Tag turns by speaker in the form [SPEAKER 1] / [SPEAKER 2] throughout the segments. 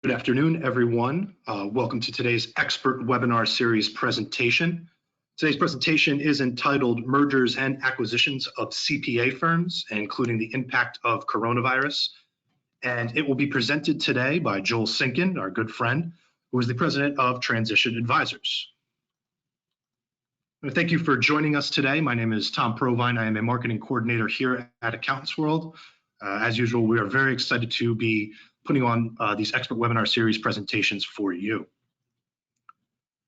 [SPEAKER 1] Good afternoon, everyone. Welcome to today's expert webinar series presentation. Today's presentation is entitled Mergers and Acquisitions of CPA Firms, including the impact of coronavirus. And it will be presented today by Joel Sinkin, our good friend, who is the president of Transition Advisors. Thank you for joining us today. My name is Tom Provine. I am a marketing coordinator here at Accountants World. As usual, we are very excited to be putting on these expert webinar series presentations for you.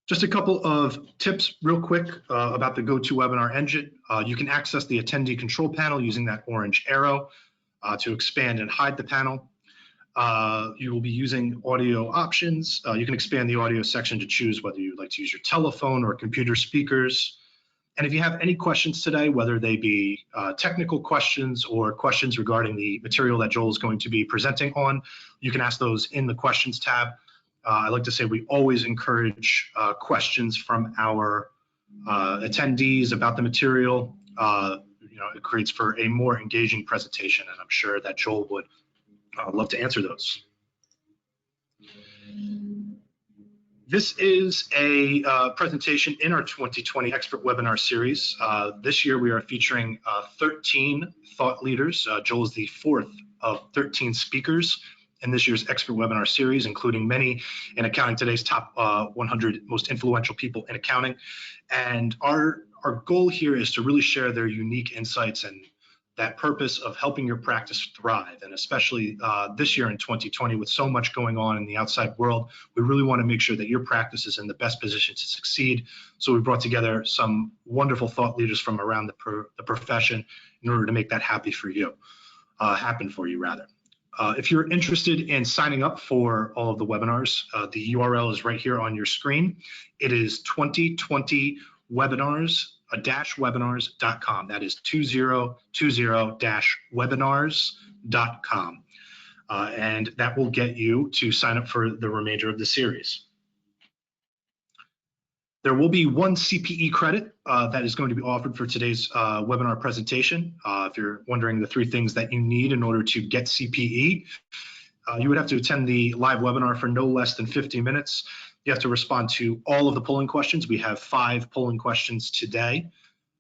[SPEAKER 1] Just a couple of tips real quick about the GoToWebinar engine. You can access the attendee control panel using that orange arrow to expand and hide the panel. You will be using audio options. You can expand the audio section to choose whether you'd like to use your telephone or computer speakers. And if you have any questions today, whether they be technical questions or questions regarding the material that Joel is going to be presenting on, you can ask those in the questions tab. I like to say we always encourage questions from our attendees about the material. It creates for a more engaging presentation, and I'm sure that Joel would love to answer those. This is a presentation in our 2020 Expert Webinar Series. This year we are featuring 13 thought leaders. Joel is the fourth of 13 speakers in this year's Expert Webinar Series, including many in Accounting Today's top 100 most influential people in accounting. And our goal here is to really share their unique insights and that purpose of helping your practice thrive. And especially this year in 2020, with so much going on in the outside world, we really want to make sure that your practice is in the best position to succeed. So we brought together some wonderful thought leaders from around the profession in order to make that happen for you. If you're interested in signing up for all of the webinars, the URL is right here on your screen. It is 2020webinars-webinars.com. That is 2020-webinars.com. And that will get you to sign up for the remainder of the series. There will be one CPE credit that is going to be offered for today's webinar presentation. If you're wondering the 3 things that you need in order to get CPE, you would have to attend the live webinar for no less than 50 minutes. You have to respond to all of the polling questions. We have 5 polling questions today.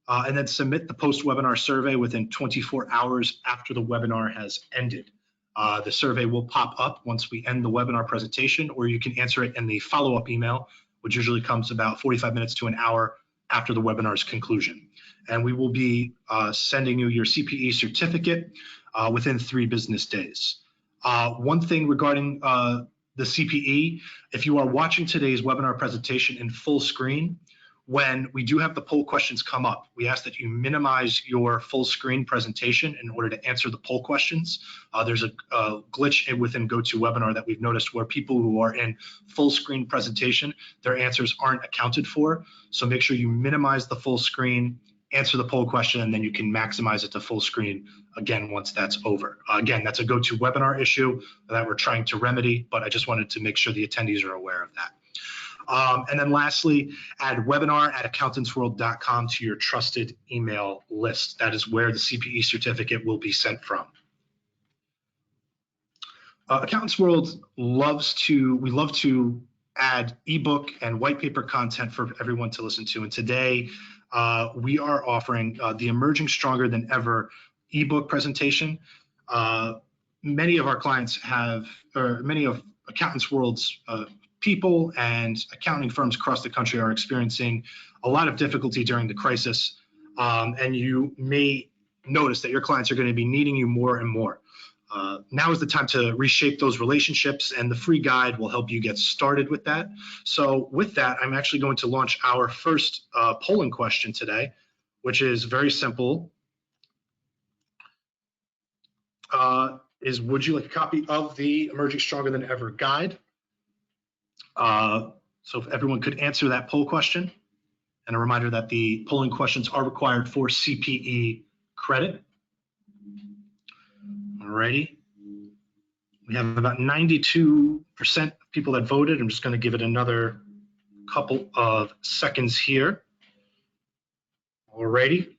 [SPEAKER 1] And then submit the post-webinar survey within 24 hours after the webinar has ended. The survey will pop up once we end the webinar presentation, or you can answer it in the follow-up email, which usually comes about 45 minutes to an hour after the webinar's conclusion. And we will be sending you your CPE certificate within 3 business days. One thing regarding the CPE, if you are watching today's webinar presentation in full screen, when we do have the poll questions come up, we ask that you minimize your full screen presentation in order to answer the poll questions. There's a glitch within GoToWebinar that we've noticed where people who are in full screen presentation, their answers aren't accounted for. So make sure you minimize the full screen, answer the poll question, and then you can maximize it to full screen again once that's over. Again, that's a GoToWebinar issue that we're trying to remedy, but I just wanted to make sure the attendees are aware of that. And then lastly, add webinar@accountantsworld.com to your trusted email list. That is where the CPE certificate will be sent from. Accountants World love to add ebook and white paper content for everyone to listen to. And today we are offering the Emerging Stronger Than Ever ebook presentation. Many of our clients many of Accountants World's people and accounting firms across the country are experiencing a lot of difficulty during the crisis, and you may notice that your clients are going to be needing you more and more. Now is the time to reshape those relationships, and the free guide will help you get started with that. So with that, I'm actually going to launch our first polling question today, which is very simple. Would you like a copy of the Emerging Stronger Than Ever guide? So if everyone could answer that poll question, and a reminder that the polling questions are required for CPE credit. Alrighty. We have about 92% of people that voted. I'm just going to give it another couple of seconds here. Alrighty.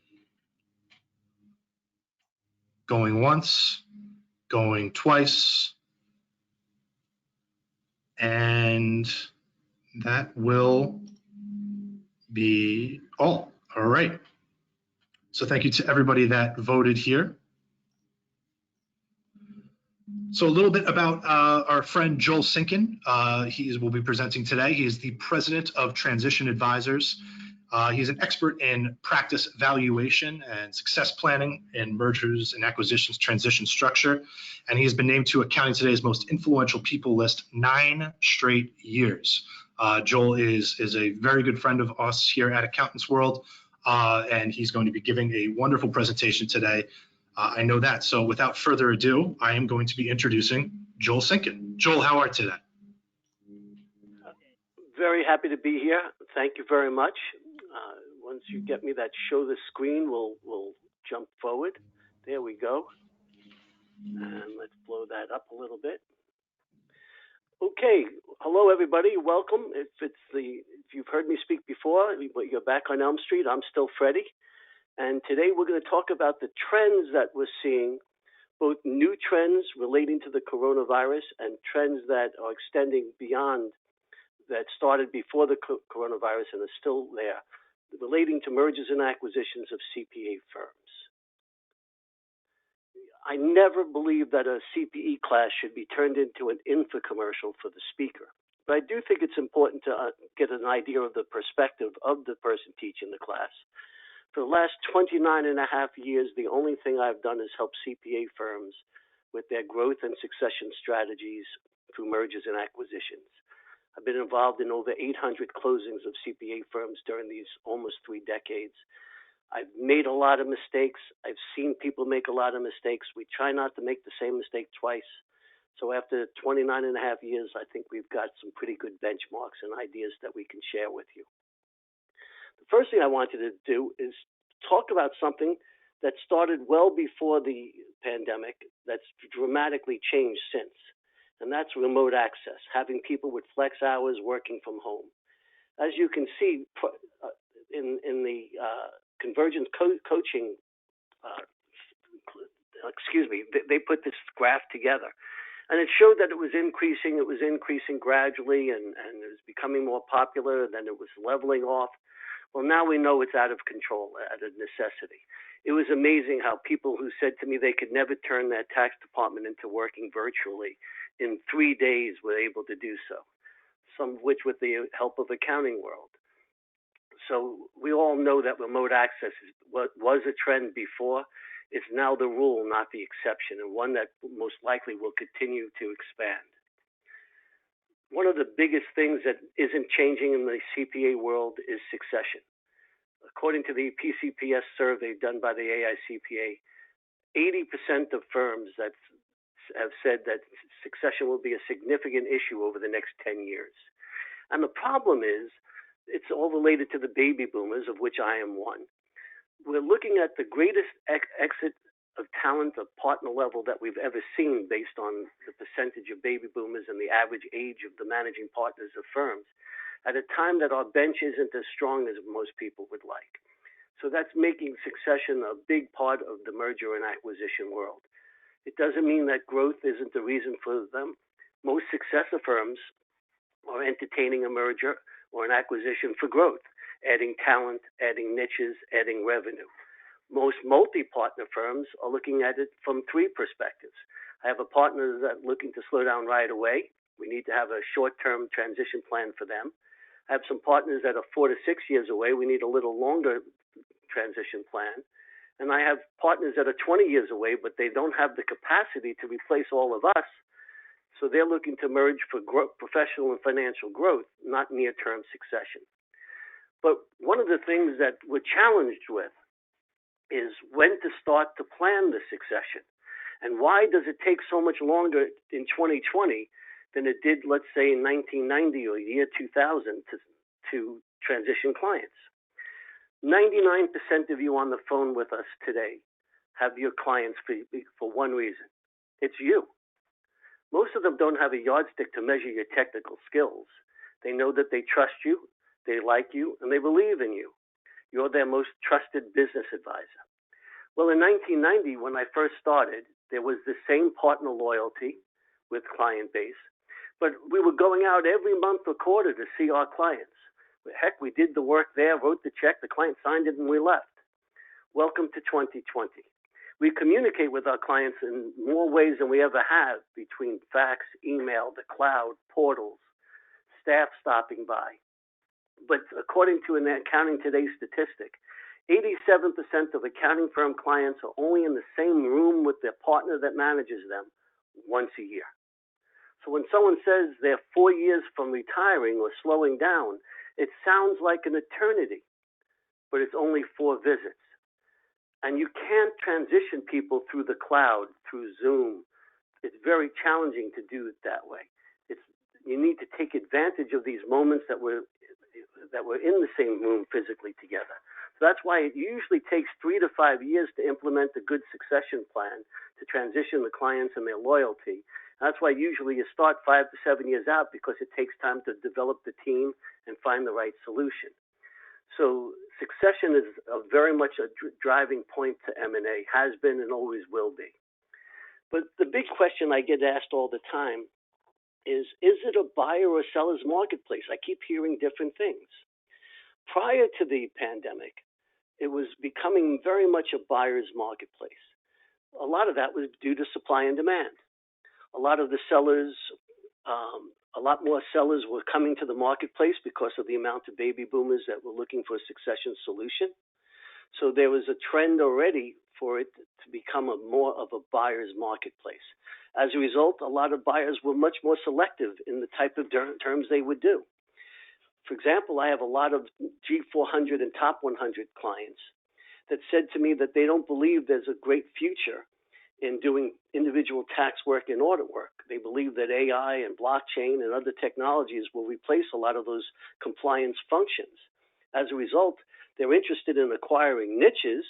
[SPEAKER 1] Going once, going twice. And that will be all. All right. So thank you to everybody that voted here. So a little bit about our friend Joel Sinkin. He will be presenting today. He is the president of Transition Advisors. He's an expert in practice valuation and success planning in mergers and acquisitions transition structure. And he has been named to Accounting Today's most influential people list 9 straight years. Joel is a very good friend of us here at Accountants World, and he's going to be giving a wonderful presentation today. I know that. So without further ado, I am going to be introducing Joel Sinkin. Joel, how are you today?
[SPEAKER 2] Very happy to be here. Thank you very much. Once you get me that show the screen, we'll jump forward. There we go. And let's blow that up a little bit. Okay. Hello, everybody. Welcome. If you've heard me speak before, but you're back on Elm Street, I'm still Freddie. And today we're going to talk about the trends that we're seeing, both new trends relating to the coronavirus and trends that are extending beyond, that started before the coronavirus and are still there, relating to mergers and acquisitions of CPA firms. I never believed that a CPE class should be turned into an infomercial for the speaker, but I do think it's important to get an idea of the perspective of the person teaching the class. For the last 29.5 years, the only thing I've done is help CPA firms with their growth and succession strategies through mergers and acquisitions. I've been involved in over 800 closings of CPA firms during these almost 3 decades. I've made a lot of mistakes. I've seen people make a lot of mistakes. We try not to make the same mistake twice. So after 29.5 years, I think we've got some pretty good benchmarks and ideas that we can share with you. The first thing I wanted to do is talk about something that started well before the pandemic that's dramatically changed since. And that's remote access, having people with flex hours working from home. As you can see in the Convergence coaching, they put this graph together. And it showed that it was increasing gradually, and it was becoming more popular, and then it was leveling off. Well, now we know it's out of control, out of necessity. It was amazing how people who said to me they could never turn their tax department into working virtually, in 3 days were able to do so, some of which with the help of Accounting World. So we all know that remote access is what was a trend before. It's now the rule, not the exception, and one that most likely will continue to expand. One of the biggest things that isn't changing in the CPA world is succession. According to the PCPS survey done by the AICPA, 80% of firms that have said that succession will be a significant issue over the next 10 years. And the problem is, it's all related to the baby boomers, of which I am one. We're looking at the greatest exit of talent of partner level that we've ever seen based on the percentage of baby boomers and the average age of the managing partners of firms at a time that our bench isn't as strong as most people would like. So that's making succession a big part of the merger and acquisition world. It doesn't mean that growth isn't the reason for them. Most successor firms are entertaining a merger or an acquisition for growth, adding talent, adding niches, adding revenue. Most multi-partner firms are looking at it from 3 perspectives. I have a partner that's looking to slow down right away. We need to have a short-term transition plan for them. I have some partners that are 4 to 6 years away. We need a little longer transition plan. And I have partners that are 20 years away, but they don't have the capacity to replace all of us. So they're looking to merge for professional and financial growth, not near-term succession. But one of the things that we're challenged with is when to start to plan the succession. And why does it take so much longer in 2020 than it did, let's say, in 1990 or year 2000 to transition clients? 99% of you on the phone with us today have your clients for one reason. It's you. Most of them don't have a yardstick to measure your technical skills. They know that they trust you, they like you, and they believe in you. You're their most trusted business advisor. Well, in 1990, when I first started, there was the same partner loyalty with client base, But we were going out every month or quarter to see our clients. Heck, we did the work there, wrote the check, the client signed it, and we left. Welcome to 2020. We communicate with our clients in more ways than we ever have, between fax, email, the cloud, portals, staff stopping by. But according to an Accounting Today statistic, 87% of accounting firm clients are only in the same room with their partner that manages them once a year. So when someone says they're 4 years from retiring or slowing down, it sounds like an eternity, but it's only 4 visits. And you can't transition people through the cloud, through Zoom. It's very challenging to do it that way. You need to take advantage of these moments that we're in the same room physically together. So that's why it usually takes 3 to 5 years to implement a good succession plan to transition the clients and their loyalty. That's why usually you start 5 to 7 years out, because it takes time to develop the team and find the right solution. So succession is very much a driving point to M&A, has been and always will be. But the big question I get asked all the time is it a buyer or seller's marketplace? I keep hearing different things. Prior to the pandemic, it was becoming very much a buyer's marketplace. A lot of that was due to supply and demand. A lot of the sellers, a lot more sellers were coming to the marketplace because of the amount of baby boomers that were looking for a succession solution. So there was a trend already for it to become more of a buyer's marketplace. As a result, a lot of buyers were much more selective in the type of terms they would do. For example, I have a lot of G400 and top 100 clients that said to me that they don't believe there's a great future in doing individual tax work and audit work. They believe that AI and blockchain and other technologies will replace a lot of those compliance functions. As a result, they're interested in acquiring niches.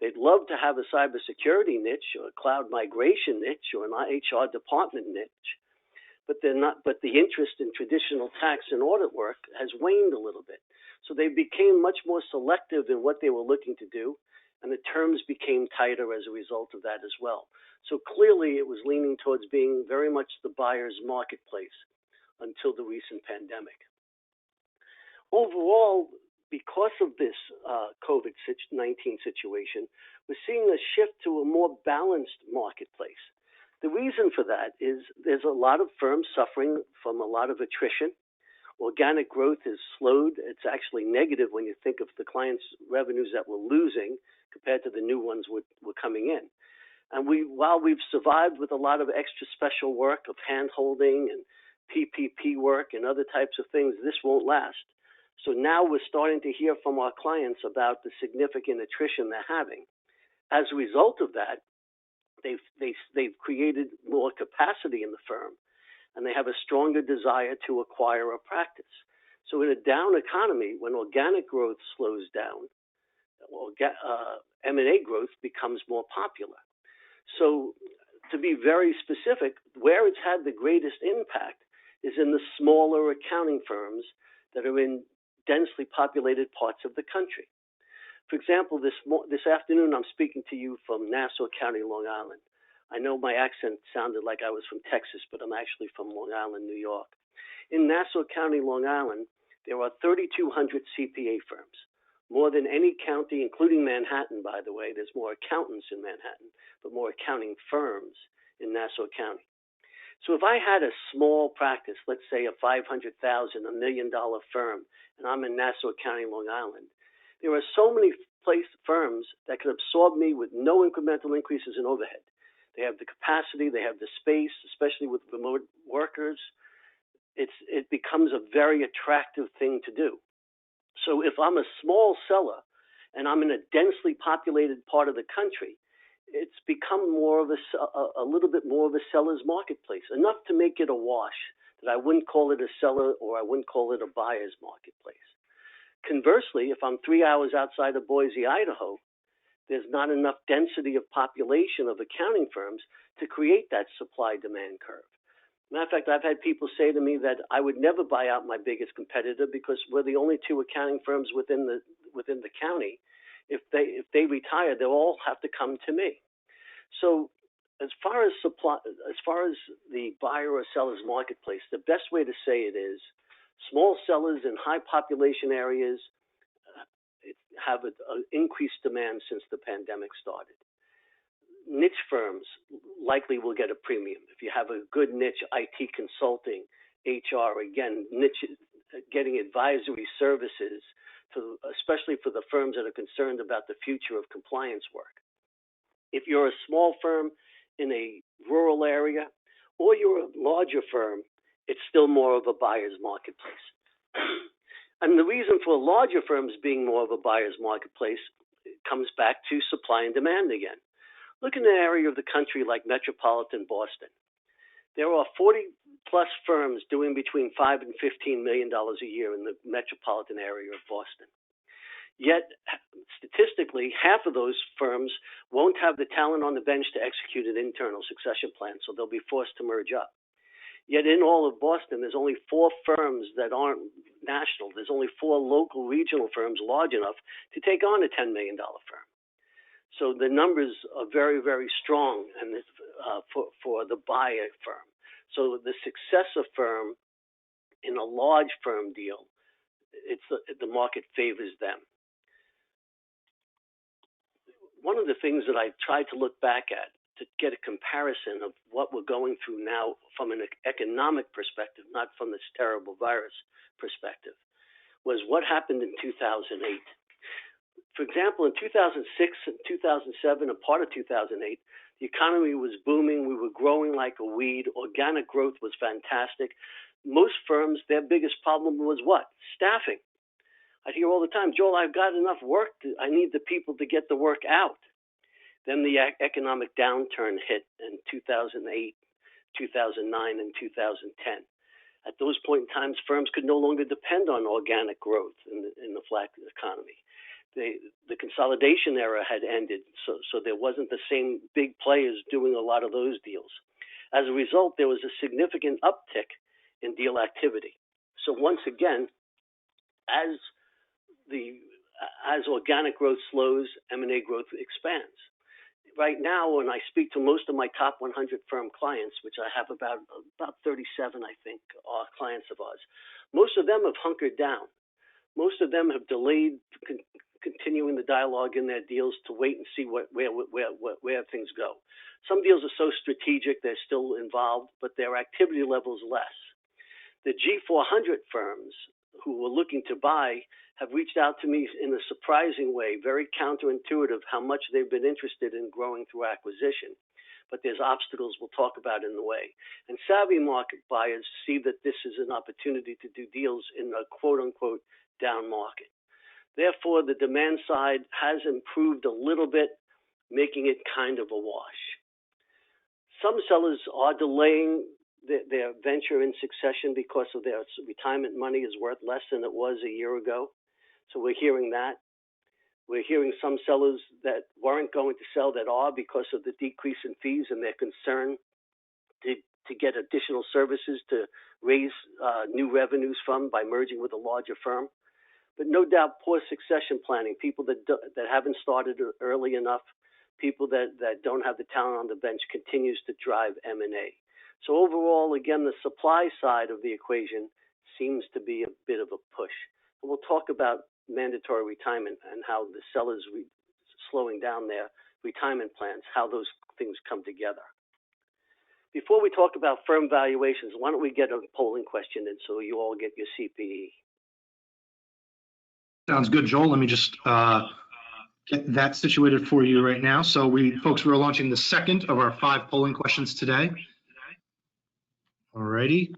[SPEAKER 2] They'd love to have a cybersecurity niche or a cloud migration niche or an HR department niche, but they're not. But the interest in traditional tax and audit work has waned a little bit. So they became much more selective in what they were looking to do, and the terms became tighter as a result of that as well. So clearly it was leaning towards being very much the buyer's marketplace until the recent pandemic. Overall, because of this COVID-19 situation, we're seeing a shift to a more balanced marketplace. The reason for that is there's a lot of firms suffering from a lot of attrition. Organic growth is slowed. It's actually negative when you think of the clients' revenues that we're losing compared to the new ones were coming in. And while we've survived with a lot of extra special work of hand-holding and PPP work and other types of things, this won't last. So now we're starting to hear from our clients about the significant attrition they're having. As a result of that, they've created more capacity in the firm, and they have a stronger desire to acquire a practice. So in a down economy, when organic growth slows down, M&A growth becomes more popular. So to be very specific, where it's had the greatest impact is in the smaller accounting firms that are in densely populated parts of the country. For example, this afternoon I'm speaking to you from Nassau County, Long Island. I know my accent sounded like I was from Texas, but I'm actually from Long Island, New York. In Nassau County, Long Island, there are 3,200 CPA firms, more than any county, including Manhattan, by the way. There's more accountants in Manhattan, but more accounting firms in Nassau County. So if I had a small practice, let's say a $500,000, $1 million firm, and I'm in Nassau County, Long Island, there are so many firms that can absorb me with no incremental increases in overhead. They have the capacity, they have the space, especially with remote workers. It becomes a very attractive thing to do. So if I'm a small seller and I'm in a densely populated part of the country, it's become more of a little bit more of a seller's marketplace, enough to make it a wash that I wouldn't call it a seller or I wouldn't call it a buyer's marketplace. Conversely, if I'm 3 hours outside of Boise, Idaho, there's not enough density of population of accounting firms to create that supply-demand curve. Matter of fact, I've had people say to me that I would never buy out my biggest competitor because we're the only 2 accounting firms within the county. If they retire, they'll all have to come to me. So as far as supply, as far as the buyer or seller's marketplace, the best way to say it is small sellers in high population areas have an increased demand since the pandemic started. Niche firms likely will get a premium. If you have a good niche, IT consulting, HR, again, niche, getting advisory services, to, especially for the firms that are concerned about the future of compliance work. If you're a small firm in a rural area, or you're a larger firm, it's still more of a buyer's marketplace. And the reason for larger firms being more of a buyer's marketplace comes back to supply and demand again. Look in an area of the country like metropolitan Boston. There are 40 plus firms doing between $5 and $15 million a year in the metropolitan area of Boston. Yet, statistically, half of those firms won't have the talent on the bench to execute an internal succession plan, so they'll be forced to merge up. Yet in all of Boston, there's only 4 firms that aren't national. There's only 4 local regional firms large enough to take on a $10 million firm. So the numbers are very, very strong and for the buyer firm. So the successor firm in a large firm deal, the market favors them. One of the things that I tried to look back at to get a comparison of what we're going through now from an economic perspective, not from this terrible virus perspective, was what happened in 2008. For example, in 2006 and 2007, a part of 2008, the economy was booming. We were growing like a weed. Organic growth was fantastic. Most firms, their biggest problem was what? Staffing. I hear all the time, Joel, I've got enough work. I need the people to get the work out. Then the economic downturn hit in 2008, 2009, and 2010. At those point in times, firms could no longer depend on organic growth in the flat economy. The consolidation era had ended, so there wasn't the same big players doing a lot of those deals. As a result, there was a significant uptick in deal activity. So once again, as organic growth slows, M&A growth expands. Right now, when I speak to most of my top 100 firm clients, which I have about 37, I think, are clients of ours, most of them have hunkered down. Most of them have delayed continuing the dialogue in their deals to wait and see where things go. Some deals are so strategic, they're still involved, but their activity level is less. The G400 firms who were looking to buy have reached out to me in a surprising way, very counterintuitive, how much they've been interested in growing through acquisition. But there's obstacles we'll talk about in the way. And savvy market buyers see that this is an opportunity to do deals in a quote-unquote down market. Therefore, the demand side has improved a little bit, making it kind of a wash. Some sellers are delaying their venture in succession because of their retirement money is worth less than it was a year ago. So we're hearing that. We're hearing some sellers that weren't going to sell that are because of the decrease in fees and their concern to get additional services to raise new revenues from by merging with a larger firm. But no doubt poor succession planning, people that haven't started early enough, people that don't have the talent on the bench continues to drive M&A. So overall, again, the supply side of the equation seems to be a bit of a push. And we'll talk about mandatory retirement and how the sellers slowing down their retirement plans, how those things come together. Before we talk about firm valuations, why don't we get a polling question in so you all get your CPE?
[SPEAKER 1] Sounds good, Joel. Let me just get that situated for you right now. So folks, we're launching the second of our 5 polling questions today. Alrighty.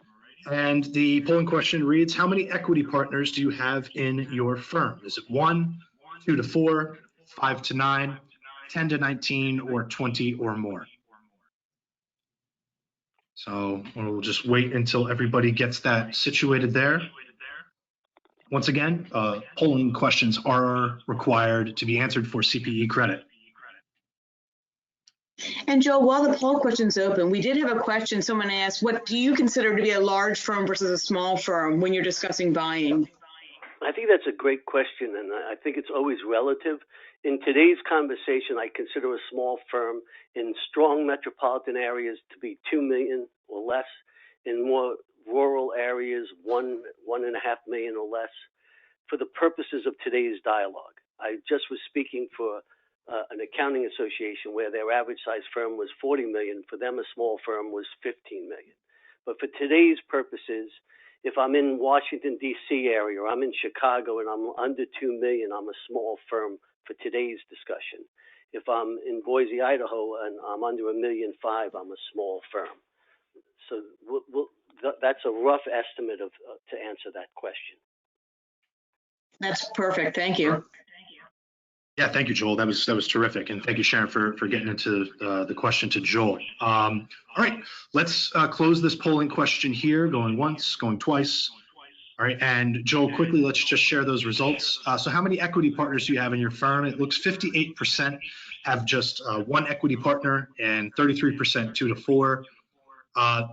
[SPEAKER 1] And the polling question reads, how many equity partners do you have in your firm? Is it 1, 2 to 4, 5 to 9, 10 to 19, or 20 or more? So we'll just wait until everybody gets that situated there. Once again, polling questions are required to be answered for CPE credit.
[SPEAKER 3] And Joe, while the poll question's open, we did have a question. Someone asked, what do you consider to be a large firm versus a small firm when you're discussing buying?
[SPEAKER 2] I think that's a great question, and I think it's always relative. In today's conversation, I consider a small firm in strong metropolitan areas to be 2 million or less. In more rural areas, 1.5 million or less. For the purposes of today's dialogue, I just was speaking for an accounting association where their average size firm was 40 million. For them, a small firm was 15 million. But for today's purposes, if I'm in Washington, D.C. area, or I'm in Chicago and I'm under 2 million, I'm a small firm for today's discussion. If I'm in Boise, Idaho, and I'm under 1.5 million, I'm a small firm. So that's a rough estimate of to answer that question.
[SPEAKER 3] That's perfect. Thank you.
[SPEAKER 1] Yeah, thank you, Joel. That was terrific, and thank you, Sharon, for getting into the question to Joel. All right, let's close this polling question here. Going once, going twice. All right, and Joel, quickly, let's just share those results. So, how many equity partners do you have in your firm? It looks 58% have just one equity partner, and 33% 2 to 4.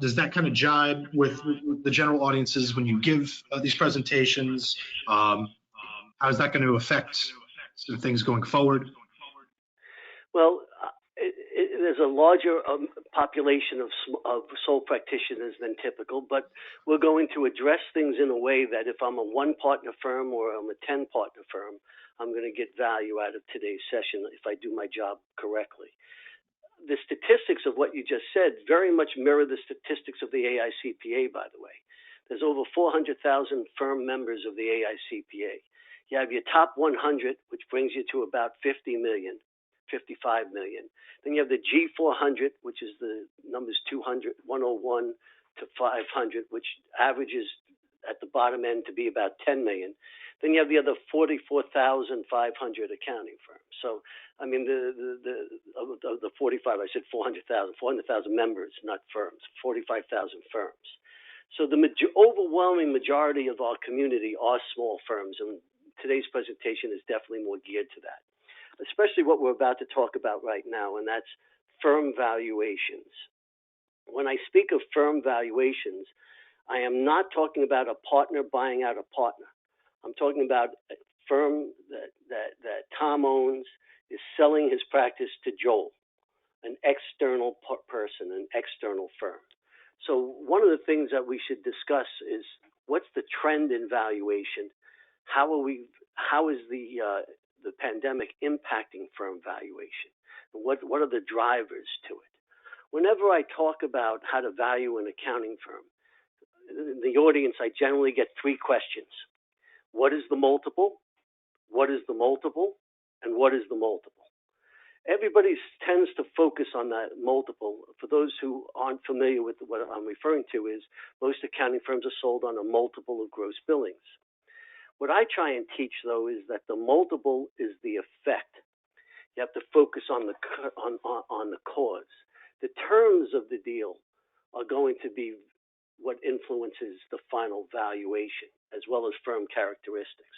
[SPEAKER 1] Does that kind of jibe with the general audiences when you give these presentations? How is that going to affect some things going forward?
[SPEAKER 2] Well, there's a larger population of sole practitioners than typical, but we're going to address things in a way that if I'm a one-partner firm or I'm a 10-partner firm, I'm going to get value out of today's session if I do my job correctly. The statistics of what you just said very much mirror the statistics of the AICPA, by the way. There's over 400,000 firm members of the AICPA. You have your top 100, which brings you to about 50 million, 55 million. Then you have the G400, which is the numbers 200, 101 to 500, which averages at the bottom end to be about 10 million. Then you have the other 44,500 accounting firms. So, I mean, the 45, I said 400,000 members, not firms, 45,000 firms. So the overwhelming majority of our community are small firms, and today's presentation is definitely more geared to that, especially what we're about to talk about right now, and that's firm valuations. When I speak of firm valuations, I am not talking about a partner buying out a partner. I'm talking about a firm that Tom owns is selling his practice to Joel, an external person, an external firm. So one of the things that we should discuss is what's the trend in valuation? How is the pandemic impacting firm valuation? What are the drivers to it? Whenever I talk about how to value an accounting firm, in the audience, I generally get 3 questions. What is the multiple? What is the multiple? And what is the multiple? Everybody tends to focus on that multiple. For those who aren't familiar with what I'm referring to is most accounting firms are sold on a multiple of gross billings. What I try and teach, though, is that the multiple is the effect. You have to focus on the cause. The terms of the deal are going to be what influences the final valuation, as well as firm characteristics.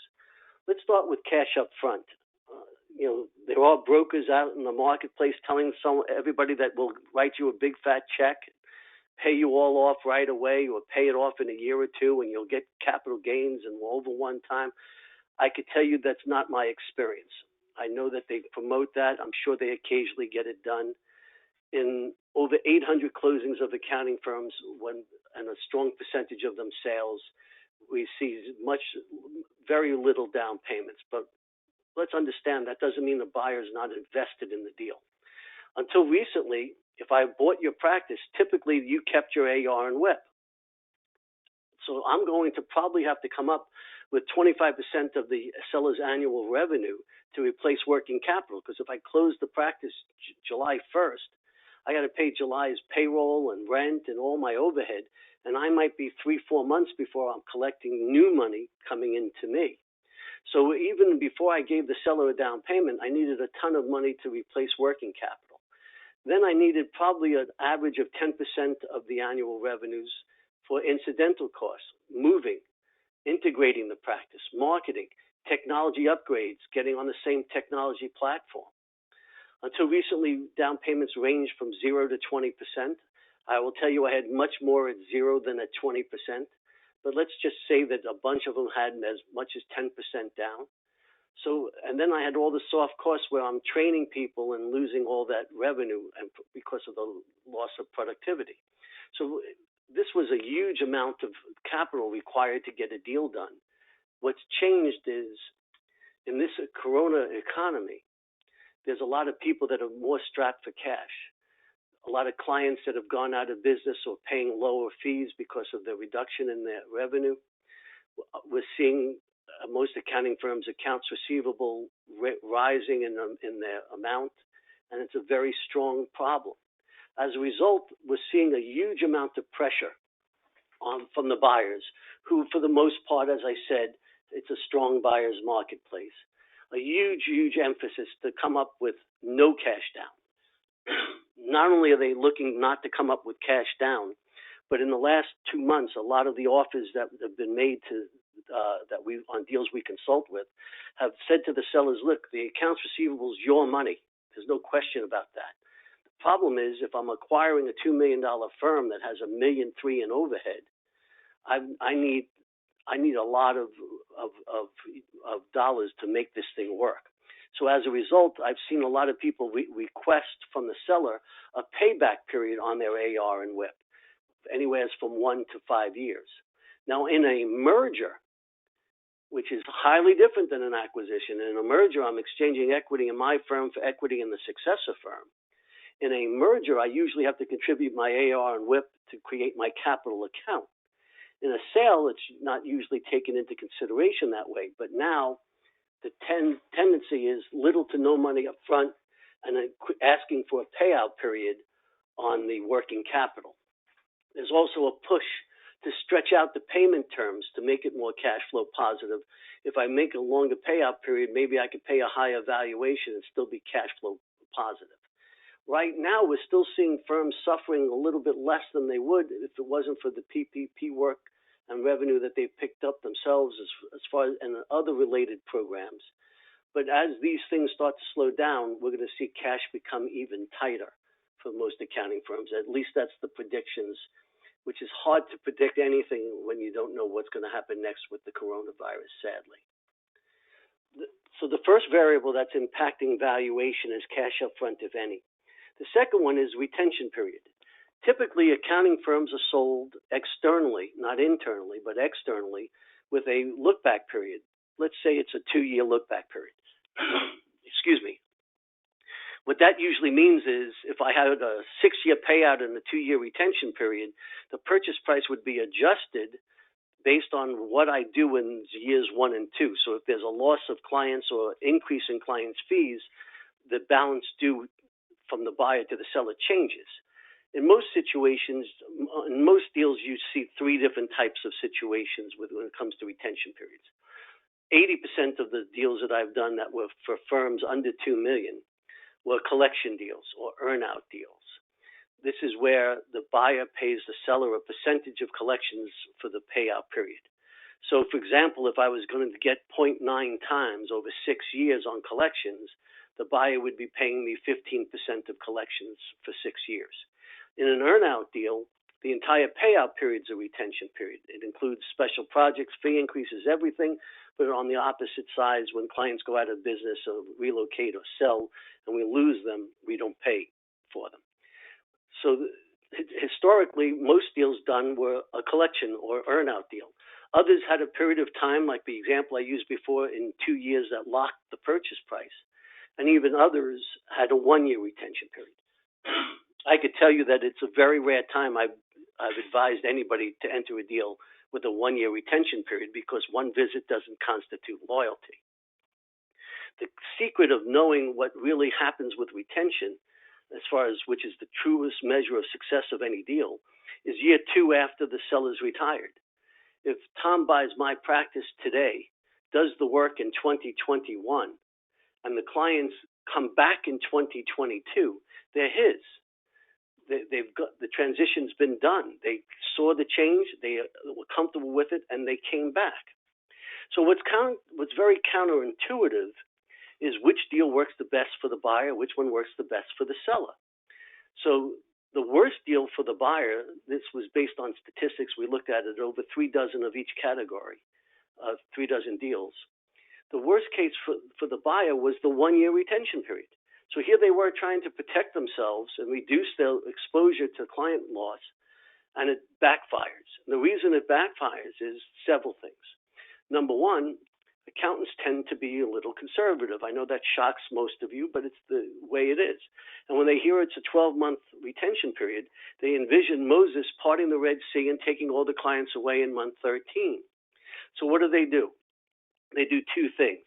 [SPEAKER 2] Let's start with cash up front. There are brokers out in the marketplace telling everybody that will write you a big fat check, pay you all off right away, or pay it off in a year or two, and you'll get capital gains and over one time. I could tell you that's not my experience. I know that they promote that. I'm sure they occasionally get it done. In over 800 closings of accounting firms, and a strong percentage of them sales, we see very little down payments. But let's understand that doesn't mean the buyer is not invested in the deal. Until recently, if I bought your practice, typically you kept your AR and WIP. So I'm going to probably have to come up with 25% of the seller's annual revenue to replace working capital, because if I close the practice July 1st, I got to pay July's payroll and rent and all my overhead, and I might be 3-4 months before I'm collecting new money coming into me. So even before I gave the seller a down payment, I needed a ton of money to replace working capital. Then I needed probably an average of 10% of the annual revenues for incidental costs, moving, integrating the practice, marketing, technology upgrades, getting on the same technology platform. Until recently, down payments ranged from 0 to 20%. I will tell you I had much more at 0 than at 20%. but let's just say that a bunch of them had as much as 10% down. So, and then I had all the soft costs where I'm training people and losing all that revenue and because of the loss of productivity. So this was a huge amount of capital required to get a deal done. What's changed is in this corona economy, there's a lot of people that are more strapped for cash. A lot of clients that have gone out of business or paying lower fees because of the reduction in their revenue. We're seeing most accounting firms' accounts receivable rising in their amount, and it's a very strong problem. As a result, we're seeing a huge amount of pressure from the buyers, who, for the most part, as I said, it's a strong buyer's marketplace. A huge, huge emphasis to come up with no cash down. Not only are they looking not to come up with cash down, but in the last 2 months, a lot of the offers that have been made to on deals we consult with have said to the sellers, look, the accounts receivable is your money. There's no question about that. The problem is, if I'm acquiring a $2 million firm that has $1.3 million in overhead, I need a lot of dollars to make this thing work. So as a result, I've seen a lot of people request from the seller a payback period on their AR and WIP, anywhere from 1 to 5 years. Now, in a merger, which is highly different than an acquisition, in a merger, I'm exchanging equity in my firm for equity in the successor firm. In a merger, I usually have to contribute my AR and WIP to create my capital account. In a sale, it's not usually taken into consideration that way, but now the tendency is little to no money up front and asking for a payout period on the working capital. There's also a push to stretch out the payment terms to make it more cash flow positive. If I make a longer payout period, maybe I could pay a higher valuation and still be cash flow positive. Right now, we're still seeing firms suffering a little bit less than they would if it wasn't for the PPP work and revenue that they've picked up themselves as far as and other related programs. But as these things start to slow down, we're going to see cash become even tighter for most accounting firms. At least that's the predictions, which is hard to predict anything when you don't know what's going to happen next with the coronavirus, sadly. So the first variable that's impacting valuation is cash up front, if any. The second one is retention period. Typically, accounting firms are sold externally, not internally, but externally, with a look-back period. Let's say it's a 2-year look-back period. Excuse me. What that usually means is if I had a 6-year payout and a 2-year retention period, the purchase price would be adjusted based on what I do in years 1 and 2. So if there's a loss of clients or increase in clients' fees, the balance due from the buyer to the seller changes. In most situations, in most deals, you see 3 different types of situations when it comes to retention periods. 80% of the deals that I've done that were for firms under $2 million were collection deals or earn-out deals. This is where the buyer pays the seller a percentage of collections for the payout period. So, for example, if I was going to get 0.9 times over 6 years on collections, the buyer would be paying me 15% of collections for 6 years. In an earn-out deal, the entire payout period is a retention period. It includes special projects, fee increases, everything, but on the opposite side, when clients go out of business or relocate or sell and we lose them, we don't pay for them. So historically, most deals done were a collection or earn-out deal. Others had a period of time, like the example I used before, in 2 years that locked the purchase price. And even others had a 1-year retention period. I could tell you that it's a very rare time I've advised anybody to enter a deal with a 1-year retention period because one visit doesn't constitute loyalty. The secret of knowing what really happens with retention, as far as which is the truest measure of success of any deal, is year 2 after the seller's retired. If Tom buys my practice today, does the work in 2021, and the clients come back in 2022, they're his. They've got the transition's been done. They saw the change, they were comfortable with it, and they came back. So what's very counterintuitive is which deal works the best for the buyer, which one works the best for the seller. So The worst deal for the buyer, this was based on statistics we looked at over 3 dozen of each category, 3 dozen deals. The worst case for the buyer was the 1-year retention period. So here they were trying to protect themselves and reduce their exposure to client loss, and it backfires. The reason it backfires is several things. Number one, accountants tend to be a little conservative. I know that shocks most of you, but it's the way it is. And when they hear it's a 12-month retention period, they envision Moses parting the Red Sea and taking all the clients away in month 13. So what do? They do 2 things.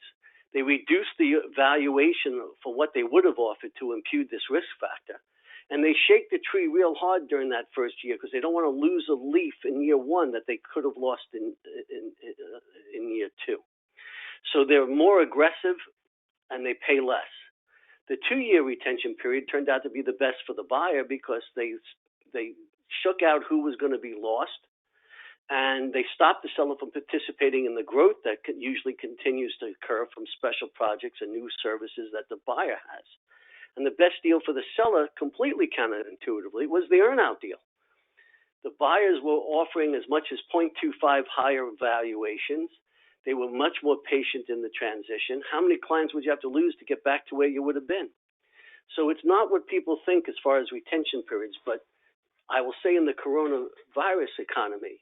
[SPEAKER 2] They reduce the valuation for what they would have offered to impute this risk factor, and they shake the tree real hard during that first year because they don't want to lose a leaf in year 1 that they could have lost in year 2. So they're more aggressive and they pay less. The 2-year retention period turned out to be the best for the buyer because they shook out who was going to be lost, and they stopped the seller from participating in the growth that usually continues to occur from special projects and new services that the buyer has. And the best deal for the seller, completely counterintuitively, was the earnout deal. The buyers were offering as much as 0.25 higher valuations. They were much more patient in the transition. How many clients would you have to lose to get back to where you would have been? So it's not what people think as far as retention periods, but I will say in the coronavirus economy,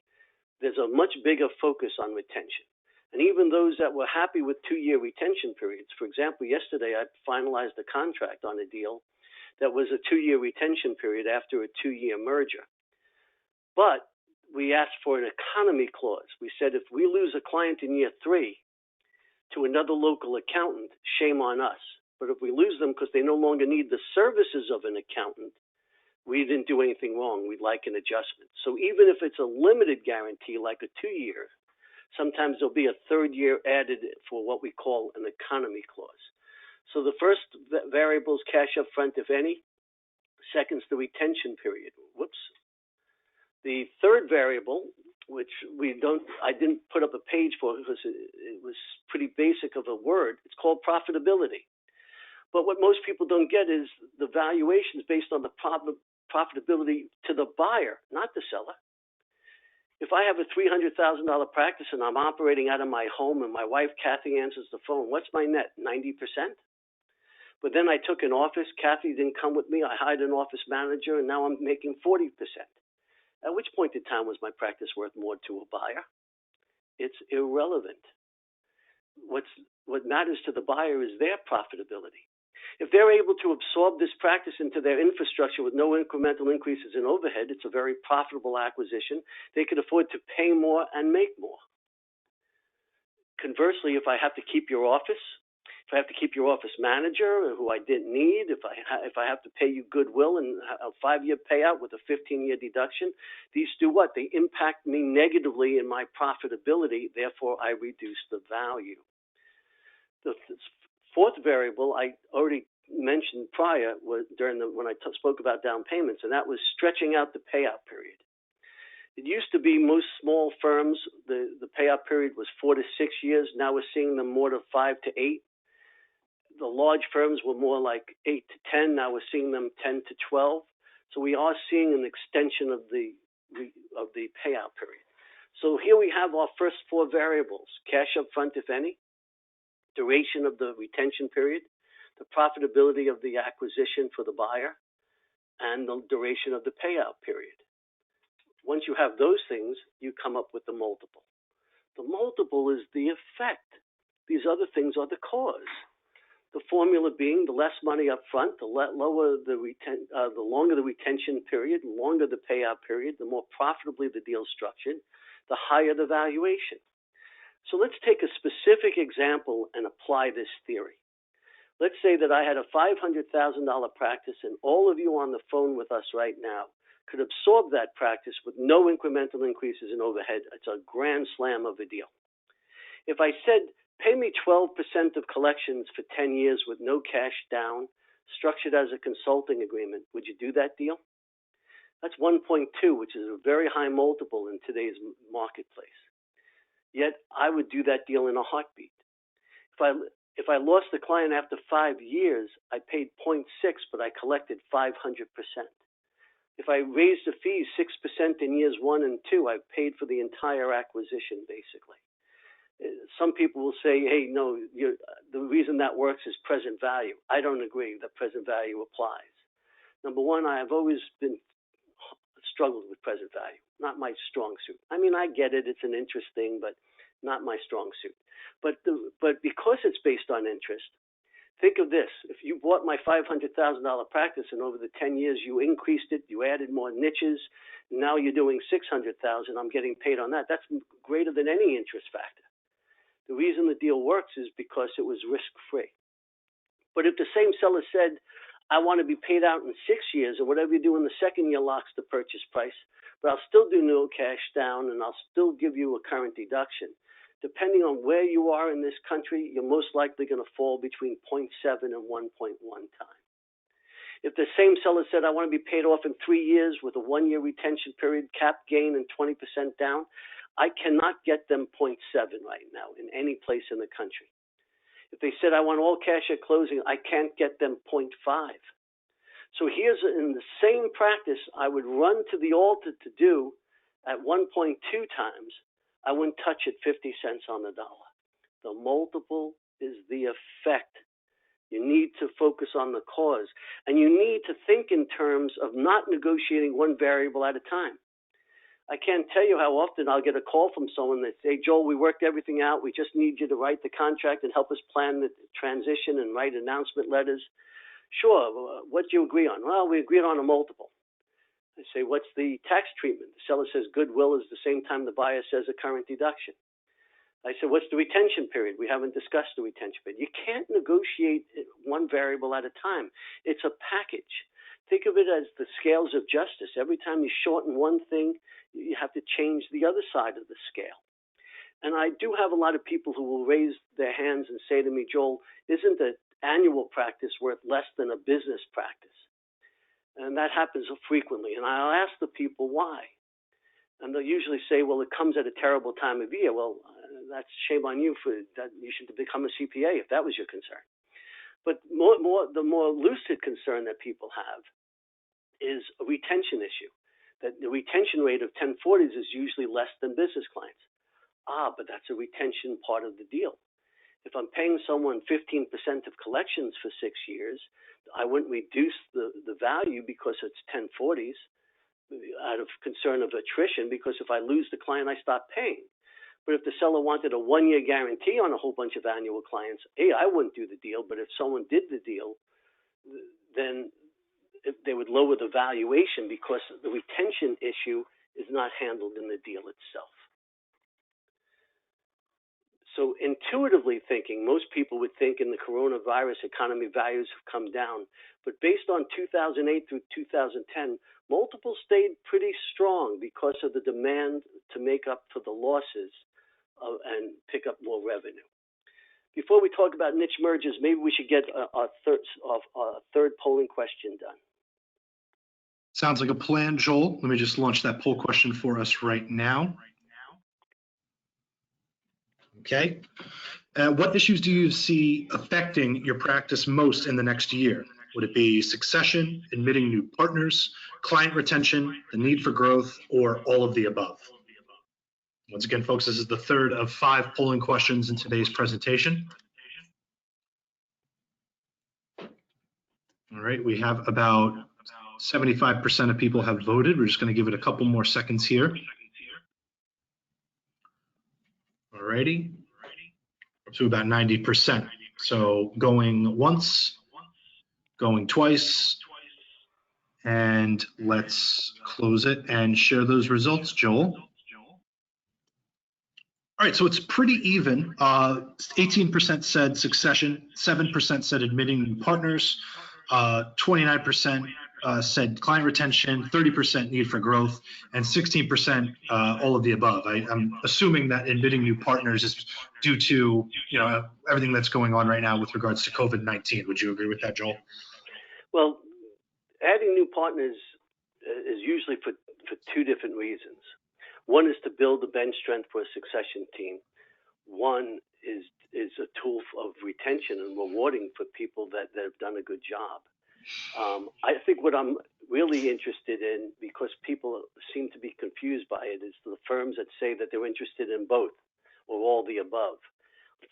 [SPEAKER 2] there's a much bigger focus on retention. And even those that were happy with 2-year retention periods, for example, yesterday I finalized a contract on a deal that was a 2-year retention period after a 2-year merger. But we asked for an economy clause. We said if we lose a client in year 3 to another local accountant, shame on us. But if we lose them because they no longer need the services of an accountant, we didn't do anything wrong. We'd like an adjustment. So even if it's a limited guarantee like a 2-year, sometimes there'll be a 3rd year added for what we call an economy clause. So the first variable is cash up front, if any. Second's the retention period. Whoops. The 3rd variable, which I didn't put up a page for because it was pretty basic of a word, it's called profitability. But what most people don't get is the valuations based on the profitability to the buyer, not the seller. If I have a $300,000 practice and I'm operating out of my home and my wife, Kathy, answers the phone, what's my net? 90%? But then I took an office. Kathy didn't come with me. I hired an office manager, and now I'm making 40%. At which point in time was my practice worth more to a buyer? It's irrelevant. What matters to the buyer is their profitability. If they're able to absorb this practice into their infrastructure with no incremental increases in overhead, it's a very profitable acquisition. They can afford to pay more and make more. Conversely, if I have to keep your office, if I have to keep your office manager who I didn't need, if I have to pay you goodwill and a 5-year payout with a 15-year deduction, these do what? They impact me negatively in my profitability. Therefore, I reduce the value. The 4th variable I already mentioned prior was when I spoke about down payments, and that was stretching out the payout period. It used to be most small firms, the payout period was 4 to 6 years. Now we're seeing them more to 5 to 8. The large firms were more like 8 to 10. Now we're seeing them 10 to 12. So we are seeing an extension of the payout period. So here we have our first 4 variables: cash up front, if any, duration of the retention period, the profitability of the acquisition for the buyer, and the duration of the payout period. Once you have those things, you come up with the multiple. The multiple is the effect. These other things are the cause. The formula being the less money up front, the longer the retention period, the longer the payout period, the more profitably the deal structured, the higher the valuation. So let's take a specific example and apply this theory. Let's say that I had a $500,000 practice and all of you on the phone with us right now could absorb that practice with no incremental increases in overhead. It's a grand slam of a deal. If I said, pay me 12% of collections for 10 years with no cash down, structured as a consulting agreement, would you do that deal? That's 1.2, which is a very high multiple in today's marketplace. Yet I would do that deal in a heartbeat. If I lost the client after 5 years, I paid 0.6, but I collected 500%. If I raise the fees 6% in years 1 and 2, I've paid for the entire acquisition, basically. Some people will say, hey, no, the reason that works is present value. I don't agree that present value applies. Number one, I have always been struggled with present value, not my strong suit. I mean, I get it, it's an interest thing, but not my strong suit. But because it's based on interest, think of this. If you bought my $500,000 practice and over the 10 years you increased it, you added more niches, now you're doing $600,000, I'm getting paid on that. That's greater than any interest factor. The reason the deal works is because it was risk-free. But if the same seller said, I want to be paid out in 6 years, or whatever you do in the second year locks the purchase price, but I'll still do no cash down and I'll still give you a current deduction. Depending on where you are in this country, you're most likely going to fall between 0.7 and 1.1 times. If the same seller said, I want to be paid off in 3 years with a 1-year retention period, cap gain, and 20% down, I cannot get them 0.7 right now in any place in the country. If they said, I want all cash at closing, I can't get them 0.5. So here's in the same practice, I would run to the altar to do at 1.2 times. I wouldn't touch it 50 cents on the dollar. The multiple is the effect. You need to focus on the cause. And you need to think in terms of not negotiating one variable at a time. I can't tell you how often I'll get a call from someone that say, Joel, we worked everything out. We just need you to write the contract and help us plan the transition and write announcement letters. Sure, what do you agree on? Well, we agreed on a multiple. I say, what's the tax treatment? The seller says goodwill is the same time the buyer says a current deduction. I said, what's the retention period? We haven't discussed the retention period. You can't negotiate one variable at a time. It's a package. Think of it as the scales of justice. Every time you shorten one thing, you have to change the other side of the scale. And I do have a lot of people who will raise their hands and say to me, Joel, isn't the annual practice worth less than a business practice? And that happens frequently. And I'll ask the people why. And they'll usually say, well, it comes at a terrible time of year. Well, that's shame on you for that. You should become a CPA if that was your concern. But the more lucid concern that people have is a retention issue. That the retention rate of 1040s is usually less than business clients. But that's a retention part of the deal. If I'm paying someone 15% of collections for 6 years, I wouldn't reduce the value because it's 1040s out of concern of attrition, because if I lose the client, I stop paying. But if the seller wanted a 1-year guarantee on a whole bunch of annual clients, I wouldn't do the deal. But if someone did the deal, then they would lower the valuation because the retention issue is not handled in the deal itself. So intuitively thinking, most people would think in the coronavirus economy values have come down. But based on 2008 through 2010, multiples stayed pretty strong because of the demand to make up for the losses and pick up more revenue. Before we talk about niche mergers, maybe we should get our third polling question done.
[SPEAKER 1] Sounds like a plan, Joel. Let me just launch that poll question for us right now. Okay. What issues do you see affecting your practice most in the next year? Would it be succession, admitting new partners, client retention, the need for growth, or all of the above? Once again, folks, this is the third of 5 polling questions in today's presentation. All right, we have about 75% of people have voted. We're just going to give it a couple more seconds here. All righty, up to about 90%. So going once, going twice, and let's close it and share those results, Joel. All right, so it's pretty even. 18% said succession, 7% said admitting new partners, 29% said client retention, 30% need for growth, and 16% all of the above. I'm assuming that admitting new partners is due to everything that's going on right now with regards to COVID-19. Would you agree with that, Joel?
[SPEAKER 2] Well, adding new partners is usually for 2 different reasons. One is to build the bench strength for a succession team. One is a tool of retention and rewarding for people that have done a good job. I think what I'm really interested in, because people seem to be confused by it, is the firms that say that they're interested in both or all the above.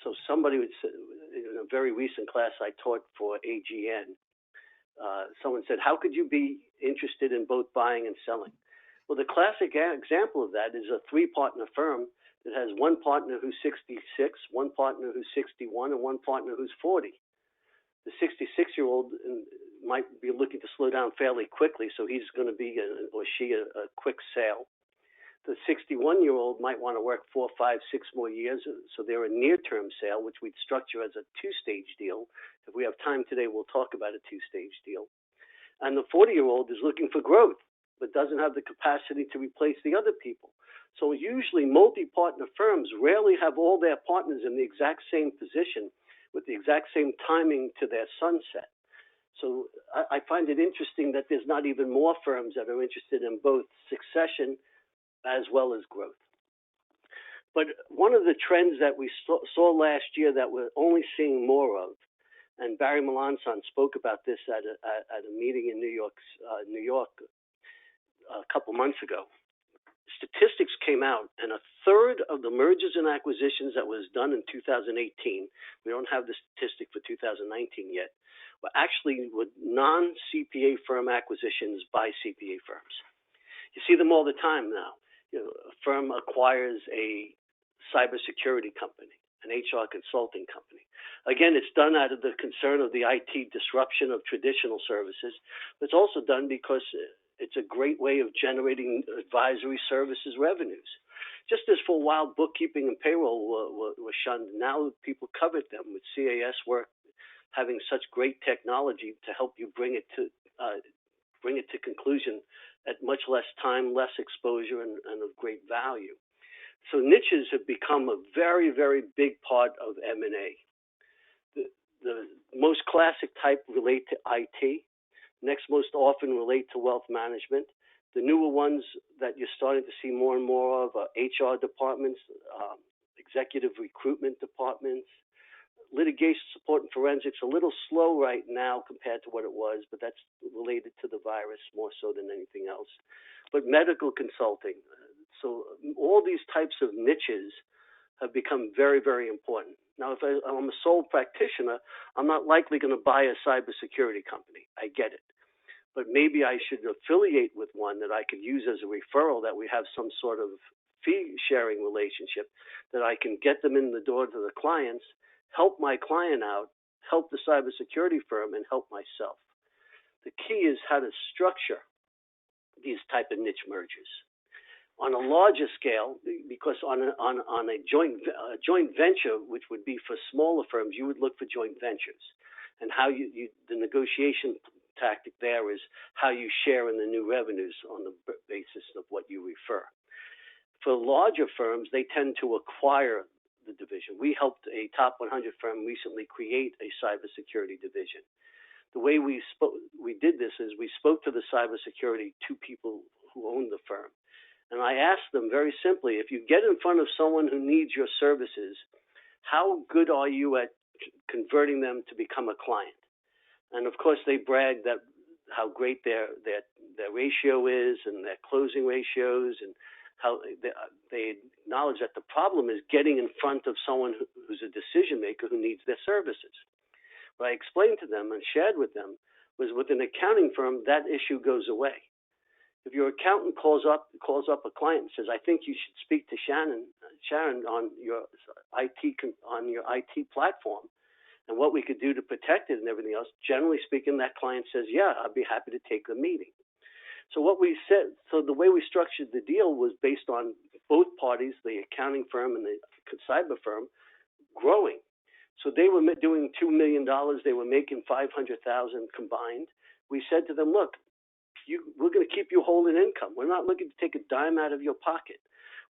[SPEAKER 2] So somebody would say, in a very recent class I taught for AGN, someone said, how could you be interested in both buying and selling? Well, the classic example of that is a 3-partner firm that has one partner who's 66, one partner who's 61, and one partner who's 40. The 66-year-old might be looking to slow down fairly quickly, so he's going to be, or she, a quick sale. The 61-year-old might want to work 4, 5, 6 more years, so they're a near-term sale, which we'd structure as a 2-stage deal. If we have time today, we'll talk about a 2-stage deal. And the 40-year-old is looking for growth, but doesn't have the capacity to replace the other people. So usually multi-partner firms rarely have all their partners in the exact same position with the exact same timing to their sunset. So I find it interesting that there's not even more firms that are interested in both succession as well as growth. But one of the trends that we saw last year that we're only seeing more of, and Barry Melanson spoke about this at a meeting in New York a couple months ago. Statistics came out, and a third of the mergers and acquisitions that was done in 2018, we don't have the statistic for 2019 yet, were actually with non-CPA firm acquisitions by CPA firms. You see them all the time now. A firm acquires a cybersecurity company, an HR consulting company. Again, it's done out of the concern of the IT disruption of traditional services, but it's also done because it's a great way of generating advisory services revenues. Just as for a while, bookkeeping and payroll were shunned, now people covet them with CAS work having such great technology to help you bring it to conclusion at much less time, less exposure, and of great value. So niches have become a very, very big part of M&A. The most classic type relate to IT. Next most often relate to wealth management. The newer ones that you're starting to see more and more of are HR departments, executive recruitment departments, litigation support and forensics, a little slow right now compared to what it was, but that's related to the virus more so than anything else. But medical consulting. So all these types of niches have become very, very important. Now, if I'm a sole practitioner, I'm not likely going to buy a cybersecurity company. I get it. But maybe I should affiliate with one that I could use as a referral, that we have some sort of fee-sharing relationship, that I can get them in the door to the clients, help my client out, help the cybersecurity firm, and help myself. The key is how to structure these type of niche mergers. On a larger scale, because on a joint venture, which would be for smaller firms, you would look for joint ventures. And how the negotiation tactic there is how you share in the new revenues on the basis of what you refer. For larger firms, they tend to acquire the division. We helped a top 100 firm recently create a cybersecurity division. The way we did this is we spoke to the cybersecurity 2 people who owned the firm. And I asked them very simply, if you get in front of someone who needs your services, how good are you at converting them to become a client? And of course, they bragged that how great their ratio is and their closing ratios, and how they acknowledge that the problem is getting in front of someone who's a decision maker who needs their services. What I explained to them and shared with them was, with an accounting firm, that issue goes away. If your accountant calls up a client and says, "I think you should speak to Sharon on your IT platform, and what we could do to protect it and everything else," generally speaking, that client says, "Yeah, I'd be happy to take the meeting." So the way we structured the deal was based on both parties, the accounting firm and the cyber firm, growing. So they were doing $2 million. They were making $500,000 combined. We said to them, "Look, we're going to keep you whole in income. We're not looking to take a dime out of your pocket.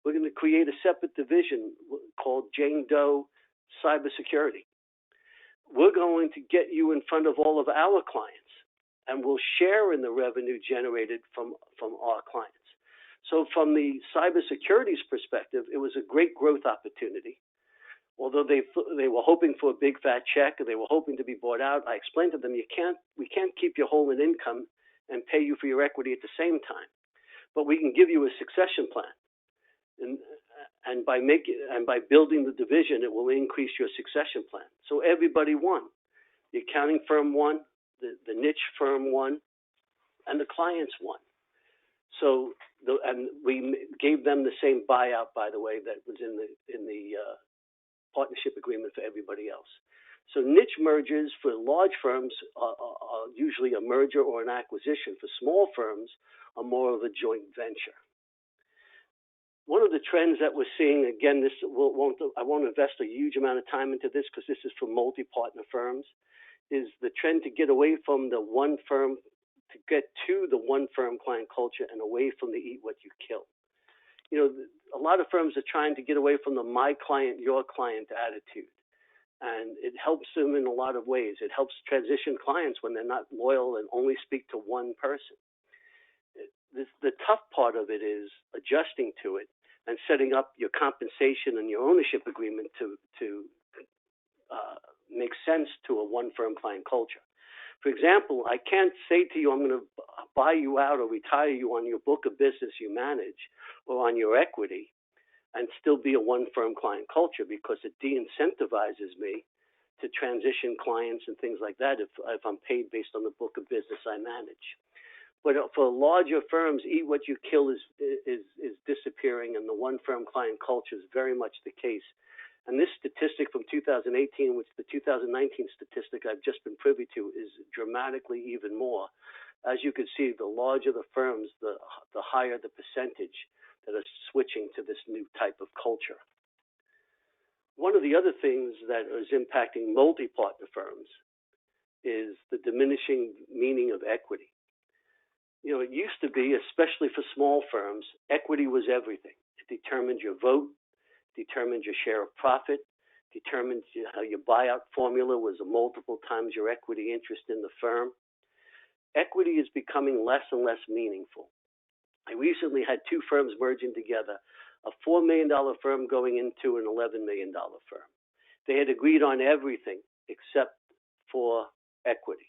[SPEAKER 2] We're going to create a separate division called Jane Doe Cybersecurity. We're going to get you in front of all of our clients, and we'll share in the revenue generated from our clients." So from the cybersecurity's perspective, it was a great growth opportunity. Although they were hoping for a big fat check, and they were hoping to be bought out, I explained to them, we can't keep you whole in income and pay you for your equity at the same time, but we can give you a succession plan, and by building the division, it will increase your succession plan. So everybody won. The accounting firm won, the niche firm won, and the clients won. So and we gave them the same buyout, by the way, that was in the partnership agreement for everybody else. So niche mergers for large firms are usually a merger or an acquisition. For small firms, are more of a joint venture. One of the trends that we're seeing, again, I won't invest a huge amount of time into this because this is for multi-partner firms, is the trend to get away from the one firm, to get to the one firm client culture and away from the eat what you kill. You know, a lot of firms are trying to get away from the my client, your client attitude. And it helps them in a lot of ways. It helps transition clients when they're not loyal and only speak to one person. The tough part of it is adjusting to it and setting up your compensation and your ownership agreement to make sense to a one firm client culture. For example, I can't say to you, I'm going to buy you out or retire you on your book of business you manage or on your equity and still be a one firm client culture, because it de-incentivizes me to transition clients and things like that if I'm paid based on the book of business I manage. But for larger firms, eat what you kill is disappearing, and the one firm client culture is very much the case. And this statistic from 2018, which the 2019 statistic I've just been privy to, is dramatically even more. As you can see, the larger the firms, the higher the percentage that are switching to this new type of culture. One of the other things that is impacting multi-partner firms is the diminishing meaning of equity. You know, it used to be, especially for small firms, equity was everything. It determined your vote, determined your share of profit, determined how your buyout formula was multiple times your equity interest in the firm. Equity is becoming less and less meaningful. I recently had two firms merging together, a $4 million firm going into an $11 million firm. They had agreed on everything except for equity.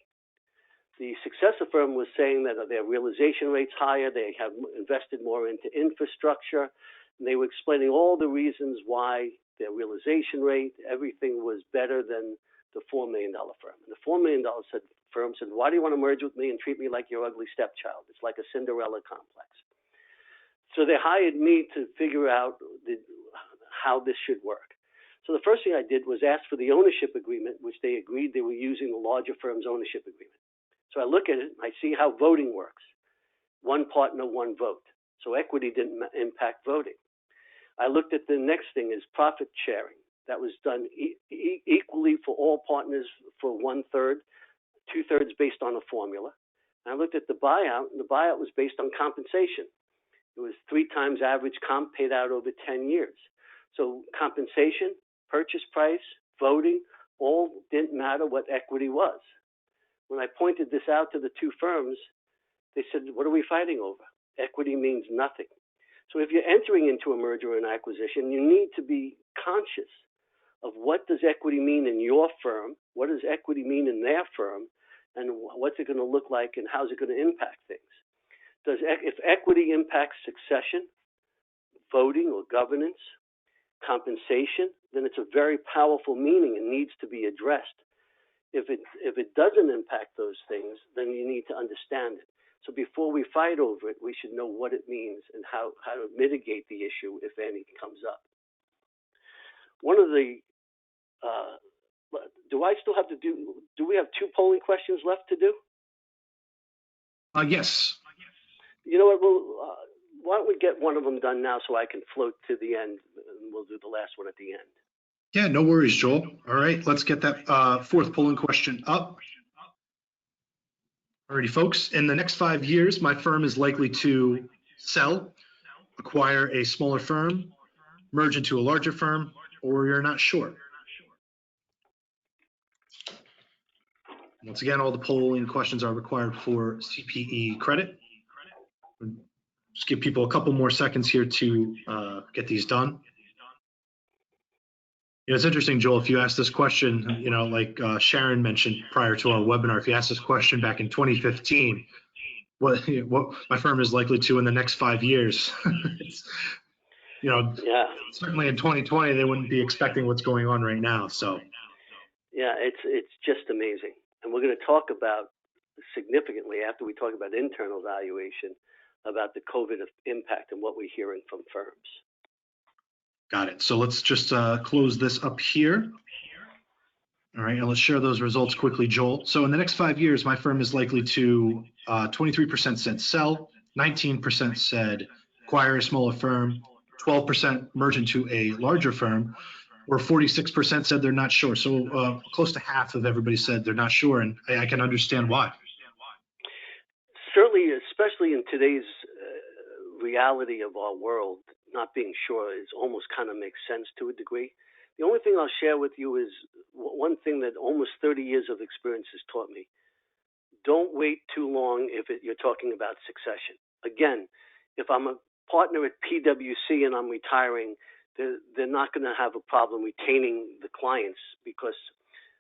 [SPEAKER 2] The successor firm was saying that their realization rate's higher, they have invested more into infrastructure, and they were explaining all the reasons why their realization rate, everything was better than the $4 million firm. And the $4 million firm said, why do you want to merge with me and treat me like your ugly stepchild? It's like a Cinderella complex. So they hired me to figure out how this should work. So the first thing I did was ask for the ownership agreement, which they agreed they were using the larger firm's ownership agreement. So I look at it, I see how voting works. One partner, one vote. So equity didn't impact voting. I looked at the next thing is profit sharing. That was done equally for all partners for 1/3, 2/3 based on a formula. And I looked at the buyout, and the buyout was based on compensation. It was 3 times average comp paid out over 10 years. So compensation, purchase price, voting, all didn't matter what equity was. When I pointed this out to the two firms, they said, what are we fighting over? Equity means nothing. So if you're entering into a merger or an acquisition, you need to be conscious of what does equity mean in your firm, what does equity mean in their firm, and what's it going to look like and how's it going to impact things. If equity impacts succession, voting or governance, compensation, then it's a very powerful meaning and needs to be addressed. If it doesn't impact those things, then you need to understand it. So before we fight over it, we should know what it means and how to mitigate the issue if any comes up. One of the, do we have 2 polling questions left to do?
[SPEAKER 1] Yes.
[SPEAKER 2] You know what, why don't we get one of them done now so I can float to the end, and we'll do the last one at the end.
[SPEAKER 1] Yeah, no worries, Joel. All right, let's get that 4th polling question up. Alrighty, folks. In the next 5 years, my firm is likely to sell, acquire a smaller firm, merge into a larger firm, or you're not sure. Once again, all the polling questions are required for CPE credit. Just give people a couple more seconds here to get these done. Yeah, it's interesting, Joel, if you asked this question, like Sharon mentioned prior to our webinar, if you asked this question back in 2015, what my firm is likely to in the next 5 years,
[SPEAKER 2] Yeah.
[SPEAKER 1] certainly in 2020, they wouldn't be expecting what's going on right now. So
[SPEAKER 2] Yeah, it's just amazing. And we're going to talk about significantly after we talk about internal valuation about the COVID impact and what we're hearing from firms.
[SPEAKER 1] got it. So let's just close this up here. All right, and let's share those results quickly, Joel. So in the next 5 years, my firm is likely to 23% said sell, 19% said acquire a smaller firm, 12% merge into a larger firm, or 46% said they're not sure. So close to half of everybody said they're not sure, and I can understand why.
[SPEAKER 2] Certainly, especially in today's reality of our world, not being sure is almost kind of makes sense to a degree. The only thing I'll share with you is one thing that almost 30 years of experience has taught me. Don't wait too long if you're talking about succession. Again, if I'm a partner at PwC and I'm retiring, they're not going to have a problem retaining the clients because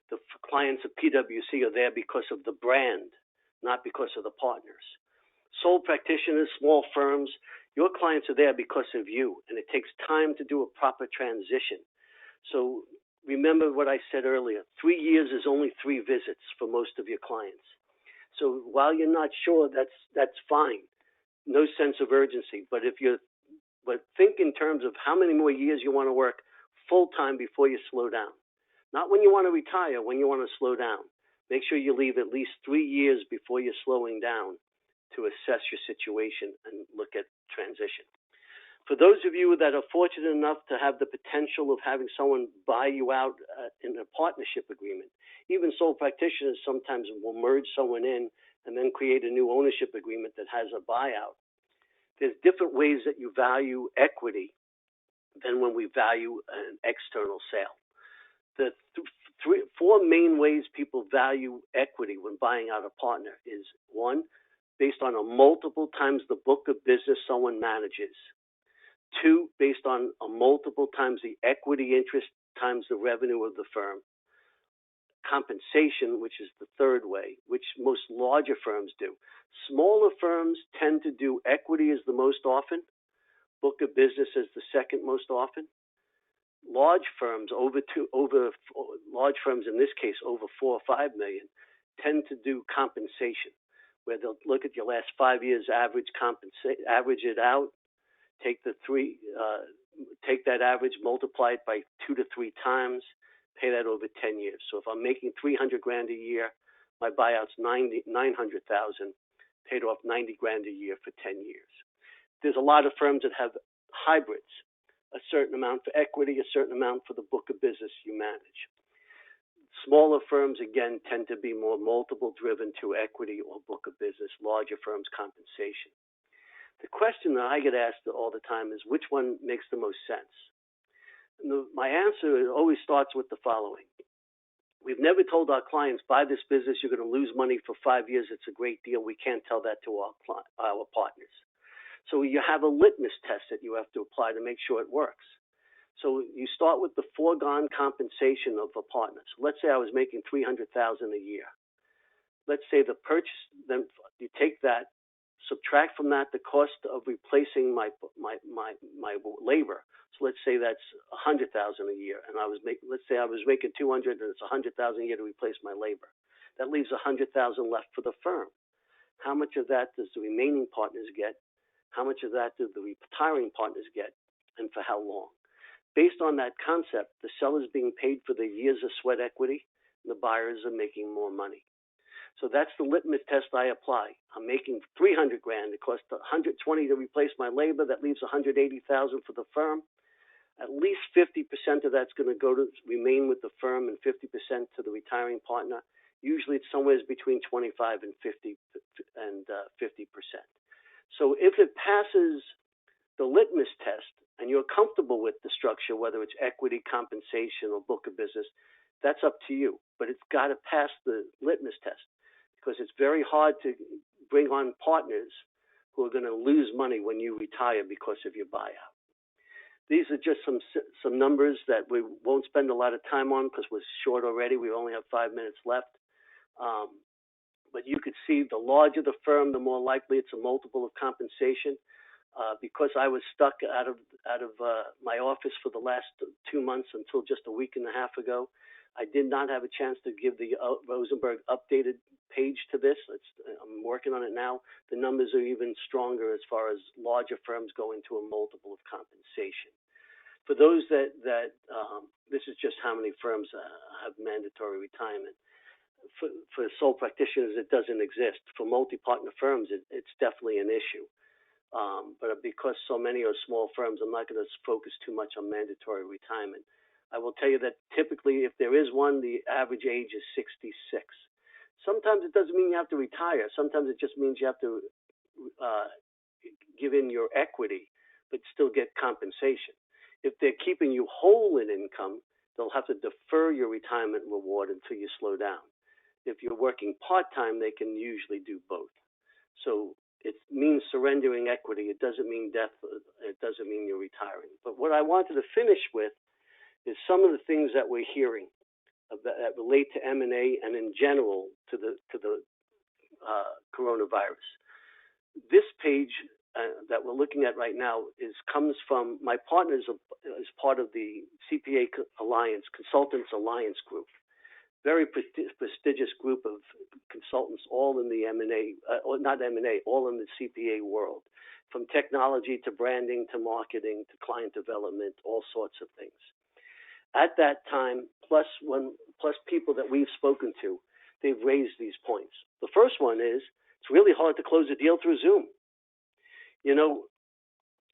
[SPEAKER 2] the clients of PwC are there because of the brand, not because of the partners. Sole practitioners, small firms, your clients are there because of you, and it takes time to do a proper transition. So remember what I said earlier, 3 years is only 3 visits for most of your clients. So while you're not sure, that's fine. No sense of urgency. But think in terms of how many more years you want to work full time before you slow down. Not when you want to retire, when you want to slow down. Make sure you leave at least 3 years before you're slowing down to assess your situation and look at transition. For those of you that are fortunate enough to have the potential of having someone buy you out in a partnership agreement, even sole practitioners sometimes will merge someone in and then create a new ownership agreement that has a buyout. There's different ways that you value equity than when we value an external sale. The 4 main ways people value equity when buying out a partner is 1, based on a multiple times the book of business someone manages. 2, based on a multiple times the equity interest times the revenue of the firm. Compensation, which is the 3rd way, which most larger firms do. Smaller firms tend to do equity as the most often, book of business as the 2nd most often. Large firms, large firms in this case over 4 or 5 million, tend to do compensation, where they'll look at your last 5 years average it out, take that average, multiply it by 2 to 3 times, pay that over 10 years. So if I'm making $300,000 a year, my buyout's $900,000, paid off $90,000 a year for 10 years. There's a lot of firms that have hybrids, a certain amount for equity, a certain amount for the book of business you manage. Smaller firms, again, tend to be more multiple driven to equity or book of business. Larger firms, compensation. The question that I get asked all the time is which one makes the most sense? And my answer always starts with the following. We've never told our clients, buy this business, you're going to lose money for 5 years, it's a great deal. We can't tell that to our partners. So you have a litmus test that you have to apply to make sure it works. So you start with the foregone compensation of a partner. So let's say I was making $300,000 a year. Let's say the purchase, then you take that, subtract from that the cost of replacing my labor. So let's say that's $100,000 a year, and let's say I was making $200,000 and it's $100,000 a year to replace my labor. That leaves $100,000 left for the firm. How much of that does the remaining partners get? How much of that do the retiring partners get, and for how long? Based on that concept, the seller's being paid for the years of sweat equity, and the buyers are making more money. So that's the litmus test I apply. I'm making $300,000. It costs $120,000 to replace my labor. That leaves $180,000 for the firm. At least 50% of that's going to remain with the firm, and 50% to the retiring partner. Usually, it's somewhere between 25 and 50%. So if it passes the litmus test, and you're comfortable with the structure, whether it's equity, compensation, or book of business, that's up to you. But it's got to pass the litmus test, because it's very hard to bring on partners who are going to lose money when you retire because of your buyout. These are just some numbers that we won't spend a lot of time on because we're short already. We only have 5 minutes left. But you could see the larger the firm, the more likely it's a multiple of compensation. Because I was stuck out of my office for the last 2 months until just a week and a half ago, I did not have a chance to give the Rosenberg updated page to this. I'm working on it now. The numbers are even stronger as far as larger firms going to a multiple of compensation. For those that this is just how many firms have mandatory retirement. For sole practitioners, it doesn't exist. For multi-partner firms, it's definitely an issue. But because so many are small firms, I'm not going to focus too much on mandatory retirement. I will tell you that typically, if there is one, the average age is 66. Sometimes it doesn't mean you have to retire. Sometimes it just means you have to give in your equity, but still get compensation. If they're keeping you whole in income, they'll have to defer your retirement reward until you slow down. If you're working part-time, they can usually do both. So it means surrendering equity. It doesn't mean death. It doesn't mean you're retiring. But what I wanted to finish with is some of the things that we're hearing that relate to M&A and in general to the coronavirus. This page that we're looking at right now comes from my partners as part of the CPA Alliance, Consultants Alliance Group. Very prestigious group of consultants, all in the M&A, not M&A, all in the CPA world, from technology to branding to marketing to client development, all sorts of things. At that time, plus people that we've spoken to, they've raised these points. The first one is it's really hard to close a deal through Zoom. You know,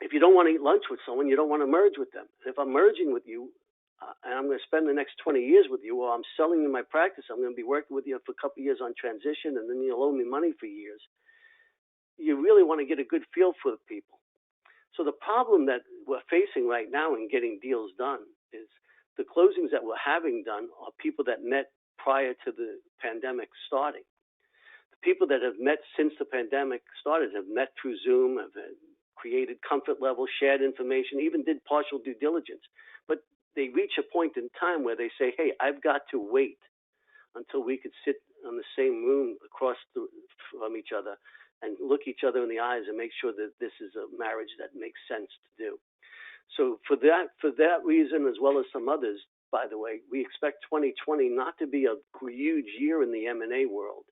[SPEAKER 2] if you don't want to eat lunch with someone, you don't want to merge with them. If I'm merging with you, and I'm going to spend the next 20 years with you, or I'm selling you my practice, I'm going to be working with you for a couple of years on transition, and then you'll owe me money for years. You really want to get a good feel for the people. So the problem that we're facing right now in getting deals done is the closings that we're having done are people that met prior to the pandemic starting. The people that have met since the pandemic started have met through Zoom, have created comfort level, shared information, even did partial due diligence. But they reach a point in time where they say, hey, I've got to wait until we could sit on the same room across from each other and look each other in the eyes and make sure that this is a marriage that makes sense to do. So for that reason, as well as some others, by the way, we expect 2020 not to be a huge year in the M&A world.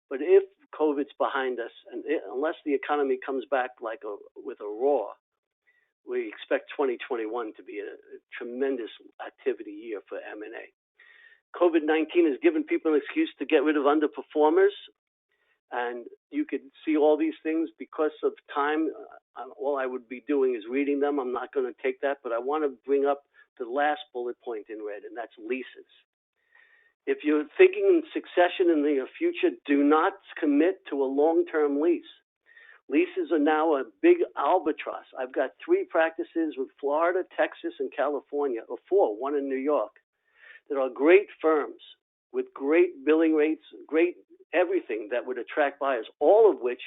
[SPEAKER 2] But if COVID's behind us, and unless the economy comes back with a roar, we expect 2021 to be a tremendous activity year for M&A. COVID-19 has given people an excuse to get rid of underperformers, and you could see all these things because of time. All I would be doing is reading them. I'm not going to take that, but I want to bring up the last bullet point in red, and that's leases. If you're thinking in succession in the future, do not commit to a long-term lease. Leases are now a big albatross. I've got 3 practices with Florida, Texas, and California, or 4, one in New York, that are great firms with great billing rates, great everything that would attract buyers, all of which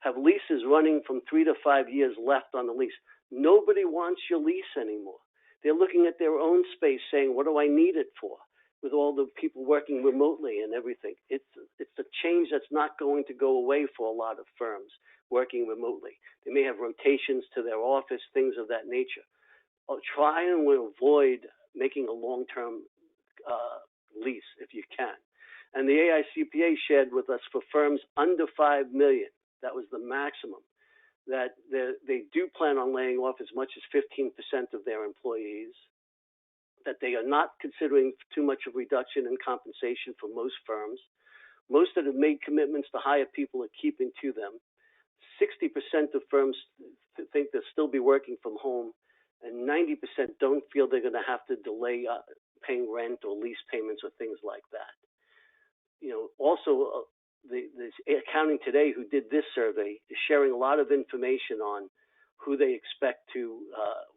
[SPEAKER 2] have leases running from 3 to 5 years left on the lease. Nobody wants your lease anymore. They're looking at their own space saying, what do I need it for? With all the people working remotely and everything. It's a change that's not going to go away for a lot of firms working remotely. They may have rotations to their office, things of that nature. Try and avoid making a long-term lease if you can. And the AICPA shared with us for firms under 5 million, that was the maximum, that they do plan on laying off as much as 15% of their employees, that they are not considering too much of reduction in compensation for most firms. Most that have made commitments to hire people are keeping to them. 60% of firms think they'll still be working from home, and 90% don't feel they're going to have to delay paying rent or lease payments or things like that. You know, also the Accounting Today, who did this survey, is sharing a lot of information on who they expect to,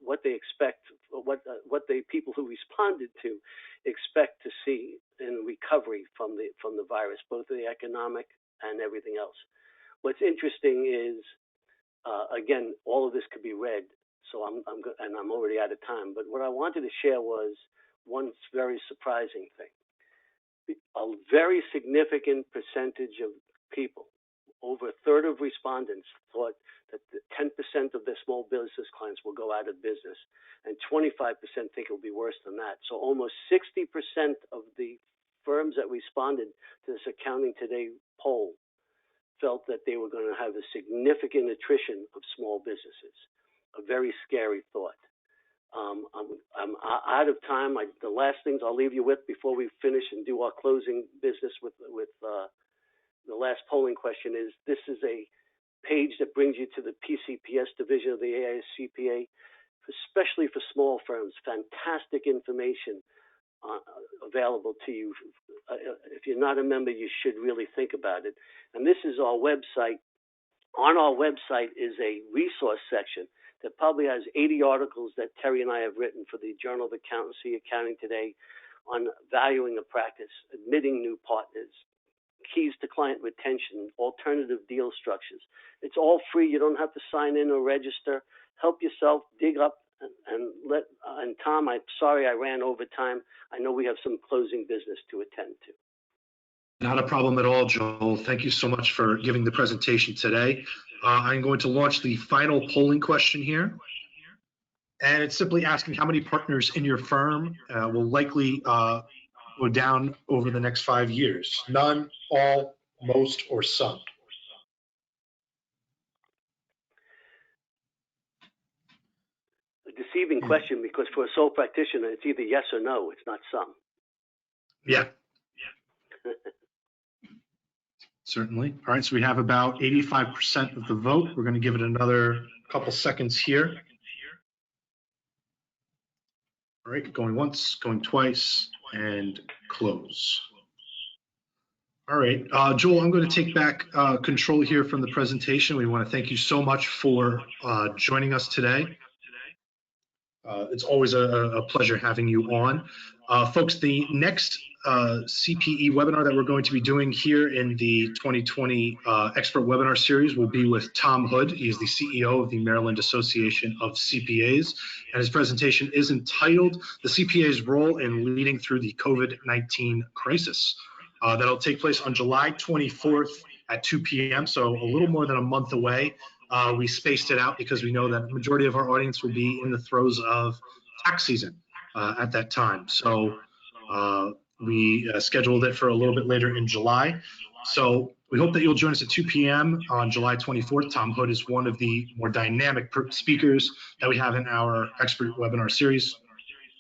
[SPEAKER 2] what they expect, what the people who responded to expect to see in recovery from the virus, both the economic and everything else. What's interesting is, again, all of this could be read. So I'm already out of time. But what I wanted to share was one very surprising thing. A very significant percentage of people, over a third of respondents, thought that 10% of their small business clients will go out of business, and 25% think it will be worse than that. So almost 60% of the firms that responded to this Accounting Today poll felt that they were going to have a significant attrition of small businesses. A very scary thought. I'm out of time. The last things I'll leave you with before we finish and do our closing business with the last polling question is, this is a page that brings you to the PCPS division of the AICPA, especially for small firms. Fantastic information available to you. If you're not a member, you should really think about it. And this is our website. On our website is a resource section that probably has 80 articles that Terry and I have written for the Journal of Accountancy, Accounting Today, on valuing a practice, admitting new partners, keys to client retention, alternative deal structures. It's all free. You don't have to sign in or register. Help yourself, dig up, and Tom, I'm sorry I ran over time. I know we have some closing business to attend to.
[SPEAKER 1] Not a problem at all, Joel. Thank you so much for giving the presentation today. I'm going to launch the final polling question here. And it's simply asking how many partners in your firm will likely go down over the next 5 years. None, all, most, or some.
[SPEAKER 2] A deceiving question, because for a sole practitioner, it's either yes or no. It's not some.
[SPEAKER 1] Yeah. Certainly. All right, so we have about 85% of the vote. We're going to give it another couple seconds here. All right, going once, going twice, and close. All right, Joel, I'm going to take back control here from the presentation. We want to thank you so much for joining us today. It's always a pleasure having you on. Folks, the next CPE webinar that we're going to be doing here in the 2020 Expert Webinar Series will be with Tom Hood. He's the CEO of the Maryland Association of CPAs, and his presentation is entitled The CPA's Role in Leading Through the COVID-19 Crisis. That'll take place on July 24th at 2 p.m., so a little more than a month away. We spaced it out because we know that the majority of our audience will be in the throes of tax season at that time. So we scheduled it for a little bit later in July. So we hope that you'll join us at 2 p.m. on July 24th. Tom Hood is one of the more dynamic speakers that we have in our Expert Webinar Series.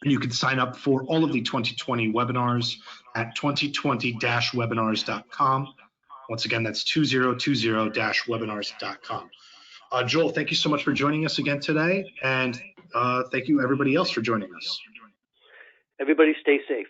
[SPEAKER 1] And you can sign up for all of the 2020 webinars at 2020-webinars.com. Once again, that's 2020-webinars.com. Joel, thank you so much for joining us again today, and thank you everybody else for joining us.
[SPEAKER 2] Everybody stay safe.